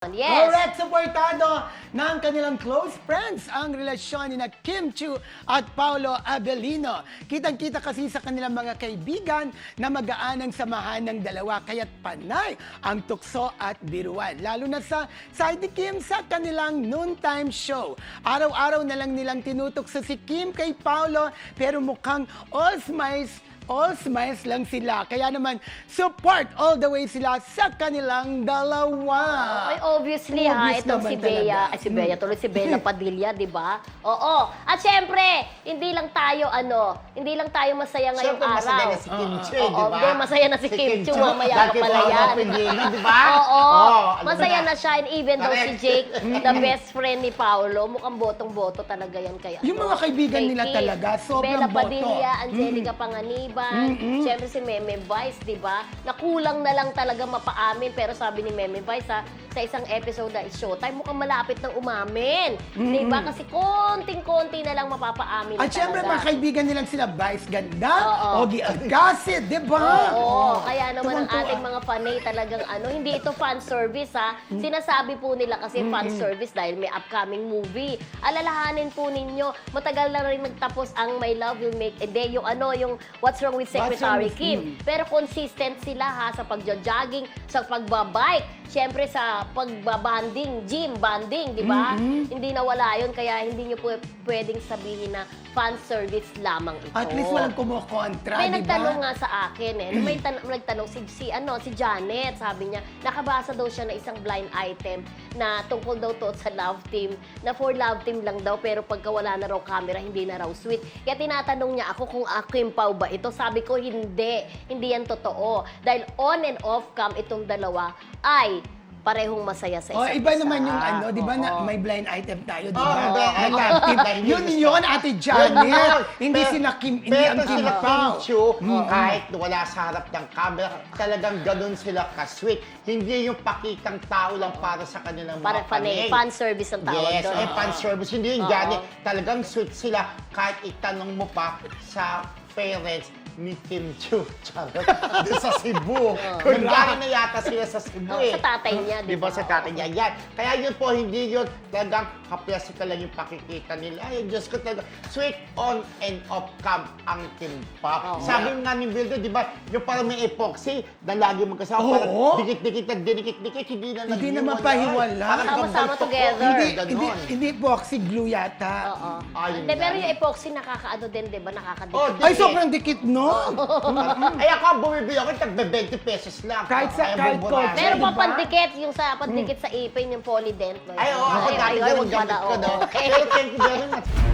Yes. Correct, supportado ng kanilang close friends ang relasyon ni Kim Chiu at Paolo Abelino. Kitang-kita kasi sa kanilang mga kaibigan na magaan ang samahan ng dalawa, kaya't panay ang tukso at biruan. Lalo na sa side ni Kim sa kanilang noontime show. Araw-araw na lang nilang tinutukso si Kim kay Paolo, pero mukhang all smiles lang sila. Kaya naman, support all the way sila sa kanilang dalawa. Ay, obviously Obvious itong naman si Bea, talaga. si Bea, tuloy si Bella Padilla, di ba? Oo. At syempre, hindi lang tayo masaya ngayong Siyempre, masaya araw. na si Kim Chiu, Oo, di ba? hindi, masaya na si Kim Chiu, mamaya dahil ka kay pala Paolo yan. Abelino, di ba? Oo. Alam Masaya mo na siya, and even though si Correct. Jake, the best friend ni Paolo, mukhang botong-boto talaga yan kay Yung mga kaibigan kay nila Kim. talaga, sobrang Bella boto. Padilla, Angelica Panganiban, syempre si Meme Vice, di ba? Nakulang na lang talaga mapaamin, pero sabi ni Meme Vice sa isang episode na Showtime, mukhang malapit ng umamin. Di ba? Kasi konting-konti na lang mapapaamin na At syempre, talaga. mga kaibigan nilang sila Vice Ganda, Oo. Ogie Alcacid, di ba? Oo, kaya naman ang Tuwang-tuwa. ating mga fanay talagang hindi ito fan service Sinasabi po nila kasi fan service dahil may upcoming movie. Alalahanin po ninyo, matagal na rin nagtapos ang My Love Will Make a Day, yung yung What's Wrong with What's Wrong Secretary with Kim. Pero consistent sila sa pagja-jogging, sa pagbabike, syempre sa pagbabanding, gym banding, di ba? Hindi nawala yun, kaya hindi nyo po pwedeng sabihin na fan service lamang ito. At least walang kumukontra, May di ba? nagtanong nga sa akin may nagtanong si Janet, sabi niya, nakabasa daw siya na isang blind item na tungkol daw to sa love team, na for love team lang daw, pero pagka wala na raw camera, hindi na raw sweet. Kaya tinatanong niya ako kung Kim Pao ba ito. Sabi ko, hindi yan totoo. Dahil on and off cam itong dalawa ay parehong masaya sa isa't Iba isa. naman yung di ba na Oo. may blind item tayo, di Oo, ba? blind Na item. love team. Dahil Yun yun yun, Ate Janet. Hindi Pero- sila Kim, hindi pero ang Kim sila Pao. Kim Chiu, kahit wala sa harap ng camera, talagang ganun sila ka-sweet. Hindi yung pakitang tao lang para sa kanilang Para mga panay. fan service ang tawag Yes, doon. fan service. Hindi yung Oo. gani. Talagang sweet sila kahit itanong mo pa sa parents ni Kim Chiu. Charot. Doon sa Cebu. Kung gano'n na yata sila sa Cebu Sa tatay niya, di Di ba? ba? Sa tatay niya. Yan. Kaya yun po, hindi yun talagang kapyasa lang yung pakikita nila. Ay, Diyos ko talaga. Sweet on and off cam ang Kim Pao. Oo. Sabi nga ni Wildo, di ba? Yung parang may epoxy na lagi magkasama. Oo. Parang dikit-dikit at dinikit-dikit. Hindi na Hindi na naghiwalay. mapahiwala. Parang Sama-sama gambal together. toko. Hindi, Ganon. hindi epoxy glue yata. Oo. Ayun Hindi, nga. pero yung epoxy nakakaano din, di ba? Nakakadikit. Oh, Ay, sobrang dikit nun. Ay, ako ang bumibili ako, tagbe-20 pesos lang. Kahit sa- Ay, kahit buburahin. Pero Diba? pa pandikit, yung sa pandikit sa ipin, yung polydent. Ay, oo, ako dati ay, ganun wag pala, gamit ko, no? oo. Pero thank you very much.